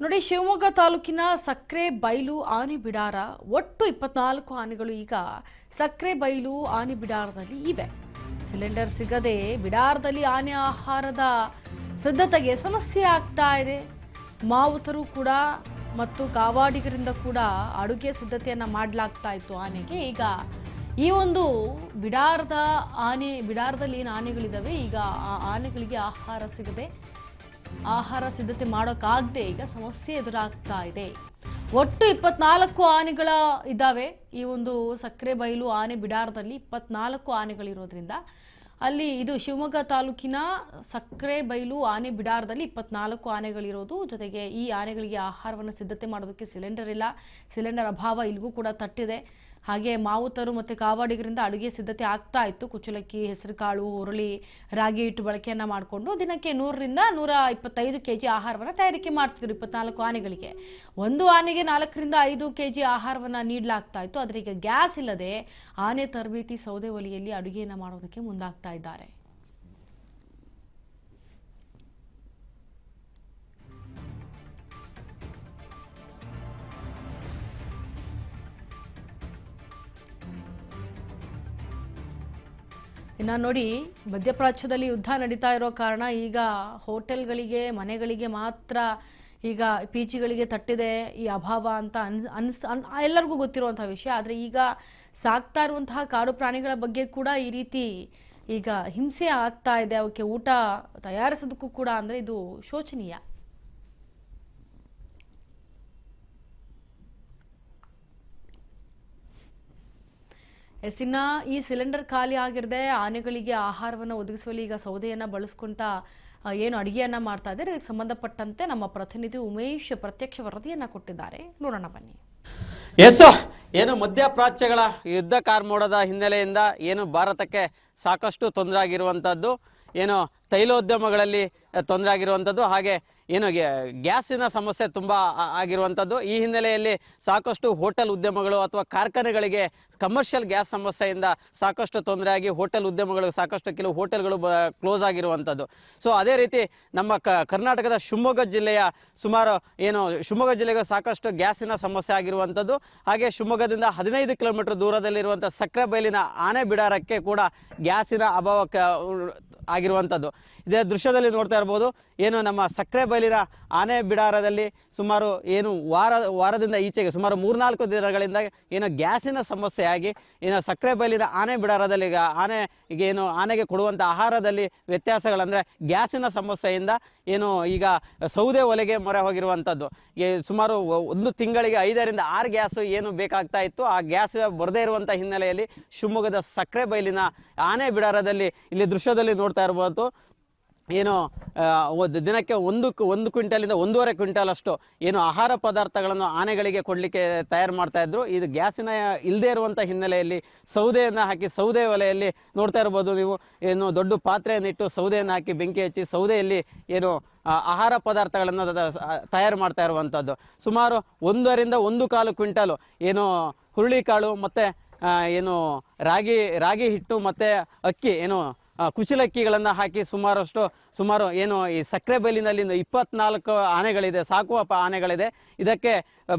ನೋಡಿ, ಶಿವಮೊಗ್ಗ ತಾಲೂಕಿನ ಸಕ್ರೆ ಬೈಲು ಆನೆ ಬಿಡಾರ ಒಟ್ಟು 24 ಆನೆಗಳು ಈಗ ಸಕ್ರೆ ಬೈಲು ಆನೆ ಬಿಡಾರದಲ್ಲಿ ಇವೆ. ಸಿಲಿಂಡರ್ ಸಿಗದೆ ಬಿಡಾರದಲ್ಲಿ ಆನೆ ಆಹಾರದ ಸಿದ್ಧತೆಗೆ ಸಮಸ್ಯೆ ಆಗ್ತಾ ಇದೆ. ಮಾವುತರು ಕೂಡ ಮತ್ತು ಕಾವಾಡಿಗರಿಂದ ಕೂಡ ಅಡುಗೆ ಸಿದ್ಧತೆಯನ್ನ ಮಾಡಲಾಗ್ತಾ ಇತ್ತು ಆನೆಗೆ. ಈಗ ಈ ಒಂದು ಬಿಡಾರದಲ್ಲಿ ಏನು ಆನೆಗಳಿದಾವೆ, ಈಗ ಆ ಆನೆಗಳಿಗೆ ಆಹಾರ ಸಿಗದೆ ಆಹಾರ ಸಿದ್ಧತೆ ಮಾಡೋಕ್ಕಾಗದೆ ಈಗ ಸಮಸ್ಯೆ ಎದುರಾಗ್ತಾ ಇದೆ. ಒಟ್ಟು 24 ಆನೆಗಳ ಇದ್ದಾವೆ. ಈ ಒಂದು ಸಕ್ರೆ ಬೈಲು ಆನೆ ಬಿಡಾರದಲ್ಲಿ 24 ಆನೆಗಳಿರೋದ್ರಿಂದ ಅಲ್ಲಿ ಇದು ಶಿವಮೊಗ್ಗ ತಾಲೂಕಿನ ಸಕ್ರೆ ಬೈಲು ಆನೆ ಬಿಡಾರದಲ್ಲಿ 24 ಆನೆಗಳಿರೋದು. ಜೊತೆಗೆ ಈ ಆನೆಗಳಿಗೆ ಆಹಾರವನ್ನು ಸಿದ್ಧತೆ ಮಾಡೋದಕ್ಕೆ ಸಿಲಿಂಡರ್ ಇಲ್ಲ. ಸಿಲಿಂಡರ್ ಅಭಾವ ಇಲ್ಲಿಗೂ ಕೂಡ ತಟ್ಟಿದೆ. ಹಾಗೆ ಮಾವುತರು ಮತ್ತು ಕಾವಾಡಿಗರಿಂದ ಅಡುಗೆ ಸಿದ್ಧತೆ ಆಗ್ತಾ ಇತ್ತು. ಕುಚ್ಚಲಕ್ಕಿ, ಹೆಸರುಕಾಳು, ಹುರುಳಿ, ರಾಗಿ ಹಿಟ್ಟು ಬಳಕೆಯನ್ನು ಮಾಡಿಕೊಂಡು ದಿನಕ್ಕೆ 100 ರಿಂದ 125 kg ಆಹಾರವನ್ನು ತಯಾರಿಕೆ ಮಾಡ್ತಿದ್ರು 24 ಆನೆಗಳಿಗೆ. ಒಂದು ಆನೆಗೆ 4 ರಿಂದ 5 kg ಆಹಾರವನ್ನು ನೀಡಲಾಗ್ತಾ ಇತ್ತು. ಆದರೆ ಈಗ ಗ್ಯಾಸ್ ಇಲ್ಲದೆ ಆನೆ ತರಬೇತಿ ಸೌದೆ ಒಲೆಯಲ್ಲಿ ಅಡುಗೆಯನ್ನು ಮಾಡೋದಕ್ಕೆ ಮುಂದಾಗ್ತಾ ಇದ್ದಾರೆ. ಇನ್ನು ನೋಡಿ, ಮಧ್ಯಪ್ರಾಚ್ಯದಲ್ಲಿ ಯುದ್ಧ ನಡೀತಾ ಇರೋ ಕಾರಣ ಈಗ ಹೋಟೆಲ್ಗಳಿಗೆ, ಮನೆಗಳಿಗೆ ಮಾತ್ರ ಈಗ ಪಿಜಿಗಳಿಗೆ ತಟ್ಟಿದೆ ಈ ಅಭಾವ ಅಂತ ಎಲ್ಲರಿಗೂ ಗೊತ್ತಿರುವಂಥ ವಿಷಯ. ಆದರೆ ಈಗ ಸಾಕ್ತಾ ಇರುವಂತಹ ಕಾಡು ಪ್ರಾಣಿಗಳ ಬಗ್ಗೆ ಕೂಡ ಈ ರೀತಿ ಈಗ ಹಿಂಸೆ ಆಗ್ತಾ ಇದೆ. ಅವಕ್ಕೆ ಊಟ ತಯಾರಿಸೋದಕ್ಕೂ ಕೂಡ ಅಂದರೆ ಇದು ಶೋಚನೀಯ. ಇನ್ನು ಈ ಸಿಲಿಂಡರ್ ಖಾಲಿ ಆಗಿರದೆ ಆನೆಗಳಿಗೆ ಆಹಾರವನ್ನು ಒದಗಿಸುವಲ್ಲಿ ಈಗ ಸೌದೆಯನ್ನು ಬಳಸ್ಕೊಂತ ಏನು ಅಡುಗೆಯನ್ನು ಮಾಡ್ತಾ ಇದ್ದಾರೆ. ಇದಕ್ಕೆ ಸಂಬಂಧಪಟ್ಟಂತೆ ನಮ್ಮ ಪ್ರತಿನಿಧಿ ಉಮೇಶ್ ಪ್ರತ್ಯಕ್ಷ ವರದಿಯನ್ನು ಕೊಟ್ಟಿದ್ದಾರೆ. ನೋಡೋಣ ಬನ್ನಿ. ಏನು ಮಧ್ಯಪ್ರಾಚ್ಯಗಳ ಯುದ್ಧ ಕಾರ್ಮೋಡದ ಹಿನ್ನೆಲೆಯಿಂದ ಏನು ಭಾರತಕ್ಕೆ ಸಾಕಷ್ಟು ತೊಂದರೆ ಆಗಿರುವಂಥದ್ದು, ಏನು ತೈಲೋದ್ಯಮಗಳಲ್ಲಿ ತೊಂದರೆ ಆಗಿರುವಂಥದ್ದು, ಹಾಗೆ ಏನು ಗ್ಯಾಸಿನ ಸಮಸ್ಯೆ ತುಂಬ ಆಗಿರುವಂಥದ್ದು. ಈ ಹಿನ್ನೆಲೆಯಲ್ಲಿ ಸಾಕಷ್ಟು ಹೋಟೆಲ್ ಉದ್ಯಮಗಳು ಅಥವಾ ಕಾರ್ಖಾನೆಗಳಿಗೆ ಕಮರ್ಷಿಯಲ್ ಗ್ಯಾಸ್ ಸಮಸ್ಯೆಯಿಂದ ಸಾಕಷ್ಟು ತೊಂದರೆ ಆಗಿ ಹೋಟೆಲ್ ಉದ್ಯಮಗಳು ಸಾಕಷ್ಟು ಕೆಲವು ಹೋಟೆಲ್ಗಳು ಕ್ಲೋಸ್ ಆಗಿರುವಂಥದ್ದು. ಸೊ ಅದೇ ರೀತಿ ನಮ್ಮ ಕರ್ನಾಟಕದ ಶಿವಮೊಗ್ಗ ಜಿಲ್ಲೆಗೆ ಸಾಕಷ್ಟು ಗ್ಯಾಸಿನ ಸಮಸ್ಯೆ ಆಗಿರುವಂಥದ್ದು. ಹಾಗೆ ಶಿವಮೊಗ್ಗದಿಂದ 15 ಕಿಲೋಮೀಟರ್ ದೂರದಲ್ಲಿರುವಂಥ ಸಕ್ರೆ ಬೈಲಿನ ಆನೆ ಬಿಡಾರಕ್ಕೆ ಕೂಡ ಗ್ಯಾಸಿನ ಅಭಾವ ಆಗಿರುವಂಥದ್ದು. ಇದೇ ದೃಶ್ಯದಲ್ಲಿ ನೋಡ್ತಾ ಇರ್ಬೋದು. ಏನು ನಮ್ಮ ಸಕ್ರೆ ಬೈಲಿನ ಆನೆ ಬಿಡಾರದಲ್ಲಿ ಸುಮಾರು ಏನು ವಾರದಿಂದ ಈಚೆಗೆ ಸುಮಾರು 3-4 ದಿನಗಳಿಂದ ಏನು ಗ್ಯಾಸಿನ ಸಮಸ್ಯೆ ಆಗಿ ಏನು ಸಕ್ರೆ ಬೈಲಿನ ಆನೆ ಬಿಡಾರದಲ್ಲಿ ಈಗ ಆನೆಗೆ ಕೊಡುವಂಥ ಆಹಾರದಲ್ಲಿ ವ್ಯತ್ಯಾಸಗಳಂದರೆ ಗ್ಯಾಸಿನ ಸಮಸ್ಯೆಯಿಂದ ಏನು ಈಗ ಸೌದೆ ಒಲೆಗೆ ಮೊರೆ ಹೋಗಿರುವಂಥದ್ದು. ಸುಮಾರು 1 ತಿಂಗಳಿಗೆ 5 ರಿಂದ 6 ಗ್ಯಾಸು ಏನು ಬೇಕಾಗ್ತಾ ಇತ್ತು, ಆ ಗ್ಯಾಸ್ ಬರದೇ ಇರುವಂಥ ಹಿನ್ನೆಲೆಯಲ್ಲಿ ಶಿವಮೊಗ್ಗದ ಸಕ್ರೆ ಬೈಲಿನ ಆನೆ ಬಿಡಾರದಲ್ಲಿ ಇಲ್ಲಿ ದೃಶ್ಯದಲ್ಲಿ ನೋಡ್ತಾ ಇರ್ಬೋದು. ಏನು ದಿನಕ್ಕೆ 1 ಕ್ವಿಂಟಲಿಂದ 1.5 ಕ್ವಿಂಟಲ್ ಅಷ್ಟು ಏನು ಆಹಾರ ಪದಾರ್ಥಗಳನ್ನು ಆನೆಗಳಿಗೆ ಕೊಡಲಿಕ್ಕೆ ತಯಾರು ಮಾಡ್ತಾ ಇದ್ರು. ಇದು ಗ್ಯಾಸಿನ ಇಲ್ಲದೇ ಇರುವಂಥ ಹಿನ್ನೆಲೆಯಲ್ಲಿ ಸೌದೆಯನ್ನು ಹಾಕಿ ಸೌದೆ ಒಲೆಯಲ್ಲಿ ನೋಡ್ತಾ ಇರ್ಬೋದು ನೀವು. ಏನು ದೊಡ್ಡ ಪಾತ್ರೆಯನ್ನಿಟ್ಟು ಸೌದೆಯನ್ನು ಹಾಕಿ ಬೆಂಕಿ ಹಚ್ಚಿ ಸೌದೆಯಲ್ಲಿ ಏನು ಆಹಾರ ಪದಾರ್ಥಗಳನ್ನು ತಯಾರು ಮಾಡ್ತಾ ಇರುವಂಥದ್ದು. ಸುಮಾರು 1 ರಿಂದ 1.25 ಕ್ವಿಂಟಲು ಏನು ಹುರುಳಿಕಾಳು ಮತ್ತು ಏನು ರಾಗಿ ಹಿಟ್ಟು ಮತ್ತು ಅಕ್ಕಿ ಏನು ಕುಚ್ಚಲಕ್ಕಿಗಳನ್ನು ಹಾಕಿ ಸುಮಾರು ಏನು ಈ ಸಕ್ರೆ ಬೈಲಿನಲ್ಲಿ 24 ಆನೆಗಳಿದೆ, ಸಾಕುವ ಆನೆಗಳಿದೆ. ಇದಕ್ಕೆ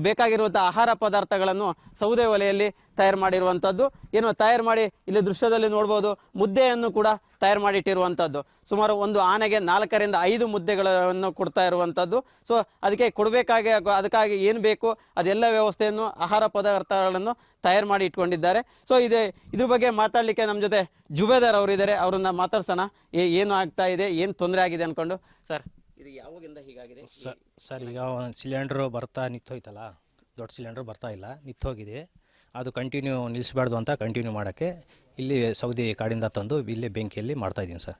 ಬೇಕಾಗಿರುವಂಥ ಆಹಾರ ಪದಾರ್ಥಗಳನ್ನು ಸೌದೆ ಒಲೆಯಲ್ಲಿ ತಯಾರು ಮಾಡಿರುವಂಥದ್ದು. ಏನು ತಯಾರು ಮಾಡಿ ಇಲ್ಲಿ ದೃಶ್ಯದಲ್ಲಿ ನೋಡ್ಬೋದು. ಮುದ್ದೆಯನ್ನು ಕೂಡ ತಯಾರು ಮಾಡಿಟ್ಟಿರುವಂಥದ್ದು. ಸುಮಾರು ಒಂದು ಆನೆಗೆ 4 ರಿಂದ 5 ಮುದ್ದೆಗಳನ್ನು ಕೊಡ್ತಾ ಇರುವಂಥದ್ದು. ಸೊ ಅದಕ್ಕಾಗಿ ಏನು ಬೇಕು ಅದೆಲ್ಲ ವ್ಯವಸ್ಥೆಯನ್ನು ಆಹಾರ ಪದಾರ್ಥಗಳನ್ನು ತಯಾರು ಮಾಡಿ ಇಟ್ಕೊಂಡಿದ್ದಾರೆ. ಸೊ ಇದ್ರ ಬಗ್ಗೆ ಮಾತಾಡಲಿಕ್ಕೆ ನಮ್ಮ ಜೊತೆ ಜುಬೇದಾರ್ ಅವರಿದ್ದಾರೆ. ಅವ್ರನ್ನ ಮಾತಾಡ್ಸೋಣ. ಏನು ಆಗ್ತಾ ಇದೆ, ಏನು ತೊಂದರೆ ಆಗಿದೆ ಅಂದ್ಕೊಂಡು. ಸರ್, ಇದು ಯಾವಾಗಿಂದ ಹೀಗಾಗಿದೆ? ಸರ್, ಈಗ ಒಂದು ಸಿಲಿಂಡ್ರು ನಿಂತೋಯ್ತಲ್ಲ, ದೊಡ್ಡ ಸಿಲಿಂಡ್ರ್ ಬರ್ತಾ ಇಲ್ಲ, ನಿಂತೋಗಿದೆ. ಅದು ಕಂಟಿನ್ಯೂ ನಿಲ್ಲಿಸಬಾರ್ದು ಅಂತ ಕಂಟಿನ್ಯೂ ಮಾಡೋಕ್ಕೆ ಇಲ್ಲಿ ಸೌದೆ ಕಾಡಿಂದ ತಂದು ಇಲ್ಲೇ ಬೆಂಕಿಯಲ್ಲಿ ಮಾಡ್ತಾಯಿದ್ದೀನಿ ಸರ್.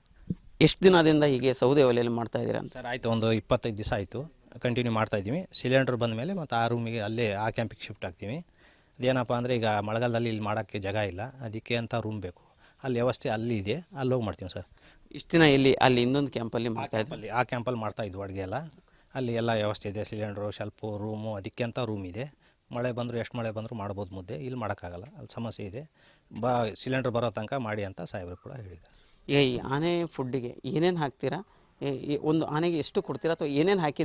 ಎಷ್ಟು ದಿನದಿಂದ ಹೀಗೆ ಸೌದೆ ಒಲೆಯಲ್ಲಿ ಮಾಡ್ತಾ ಇದ್ದೀರಾ? ಸರ್ ಆಯಿತು, ಒಂದು 25 ದಿವಸ ಆಯಿತು ಕಂಟಿನ್ಯೂ ಮಾಡ್ತಾಯಿದ್ದೀವಿ. ಸಿಲಿಂಡ್ರ್ ಬಂದ ಮೇಲೆ ಮತ್ತು ಆ ರೂಮಿಗೆ ಅಲ್ಲೇ ಆ ಕ್ಯಾಂಪಿಗೆ ಶಿಫ್ಟ್ ಆಗ್ತೀವಿ. ಅದೇನಪ್ಪ ಅಂದರೆ ಈಗ ಮಳೆಗಾಲದಲ್ಲಿ ಇಲ್ಲಿ ಮಾಡೋಕ್ಕೆ ಜಾಗ ಇಲ್ಲ, ಅದಕ್ಕೆ ಅಂತ ರೂಮ್ ಬೇಕು. ಅಲ್ಲಿ ವ್ಯವಸ್ಥೆ ಅಲ್ಲಿ ಇದೆ, ಅಲ್ಲಿ ಹೋಗಿ ಮಾಡ್ತೀವಿ ಸರ್. ಇಷ್ಟು ದಿನ ಅಲ್ಲಿ ಇನ್ನೊಂದು ಕ್ಯಾಂಪಲ್ಲಿ ಮಾಡ್ತಾಯಿದ್ವಿ. ಆ ಕ್ಯಾಂಪಲ್ಲಿ ಮಾಡ್ತಾಯಿದ್ವು ಅಡುಗೆ ಎಲ್ಲ. ಅಲ್ಲಿ ಎಲ್ಲ ವ್ಯವಸ್ಥೆ ಇದೆ, ಸಿಲಿಂಡ್ರು, ಶೆಲ್ಫು, ರೂಮು, ಅದಕ್ಕೆ ಅಂತ ರೂಮ್ ಇದೆ. ಮಳೆ ಬಂದರೂ ಎಷ್ಟು ಮಳೆ ಬಂದರೂ ಮಾಡ್ಬೋದು ಮುದ್ದೆ. ಇಲ್ಲಿ ಮಾಡೋಕ್ಕಾಗಲ್ಲ, ಅಲ್ಲಿ ಸಮಸ್ಯೆ ಇದೆ. ಸಿಲಿಂಡ್ರ್ ಬರೋ ತನಕ ಮಾಡಿ ಅಂತ ಸಾಹೇಬರು ಕೂಡ ಹೇಳಿದ್ದಾರೆ. ಈಗ ಈ ಆನೆ ಫುಡ್ಡಿಗೆ ಏನೇನು ಹಾಕ್ತೀರಾ? ಈ ಒಂದು ಆನೆಗೆ ಎಷ್ಟು ಕೊಡ್ತೀರಾ ಅಥವಾ ಏನೇನು ಹಾಕಿ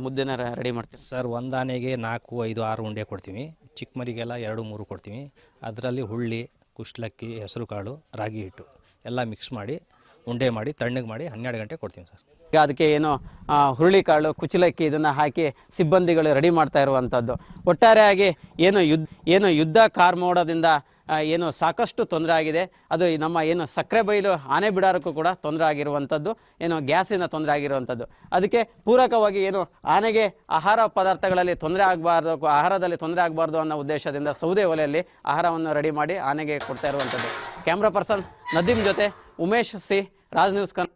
ಮುದ್ದೆನ ರೆಡಿ ಮಾಡ್ತೀರಾ? ಸರ್ ಒಂದು ಆನೆಗೆ 4, 5, 6 ಉಂಡೆ ಕೊಡ್ತೀವಿ. ಚಿಕ್ಕ ಮರಿಗೆಲ್ಲ 2, 3 ಕೊಡ್ತೀವಿ. ಅದರಲ್ಲಿ ಹುಳ್ಳಿ, ಕುಶ್ಲಕ್ಕಿ, ಹೆಸರು ಕಾಳು, ರಾಗಿ ಹಿಟ್ಟು ಎಲ್ಲ ಮಿಕ್ಸ್ ಮಾಡಿ ಉಂಡೆ ಮಾಡಿ ತಣ್ಣಗೆ ಮಾಡಿ 12 ಗಂಟೆ ಕೊಡ್ತೀವಿ ಸರ್. ಈಗ ಅದಕ್ಕೆ ಏನು ಹುರುಳಿಕಾಳು, ಕುಚಲಕ್ಕಿ ಇದನ್ನು ಹಾಕಿ ಸಿಬ್ಬಂದಿಗಳು ರೆಡಿ ಮಾಡ್ತಾ ಇರುವಂಥದ್ದು. ಒಟ್ಟಾರೆಯಾಗಿ ಏನು ಯುದ್ಧ ಕಾರ್ಮೋಡದಿಂದ ಏನು ಸಾಕಷ್ಟು ತೊಂದರೆ ಆಗಿದೆ. ಅದು ನಮ್ಮ ಏನು ಸಕ್ಕರೆ ಬೈಲು ಆನೆ ಬಿಡಾರಕ್ಕೂ ಕೂಡ ತೊಂದರೆ ಆಗಿರುವಂಥದ್ದು, ಏನು ಗ್ಯಾಸಿನ ತೊಂದರೆ ಆಗಿರುವಂಥದ್ದು. ಅದಕ್ಕೆ ಪೂರಕವಾಗಿ ಏನು ಆನೆಗೆ ಆಹಾರ ಪದಾರ್ಥಗಳಲ್ಲಿ ತೊಂದರೆ ಆಗಬಾರ್ದು, ಆಹಾರದಲ್ಲಿ ತೊಂದರೆ ಆಗಬಾರ್ದು ಅನ್ನೋ ಉದ್ದೇಶದಿಂದ ಸೌದೆ ಒಲೆಯಲ್ಲಿ ಆಹಾರವನ್ನು ರೆಡಿ ಮಾಡಿ ಆನೆಗೆ ಕೊಡ್ತಾ ಇರುವಂಥದ್ದು. ಕ್ಯಾಮ್ರಾ ಪರ್ಸನ್ ನದೀಮ್ ಜೊತೆ ಉಮೇಶ್ ಸಿ, ರಾಜ್ ನ್ಯೂಸ್ ಕನ್ನಡ.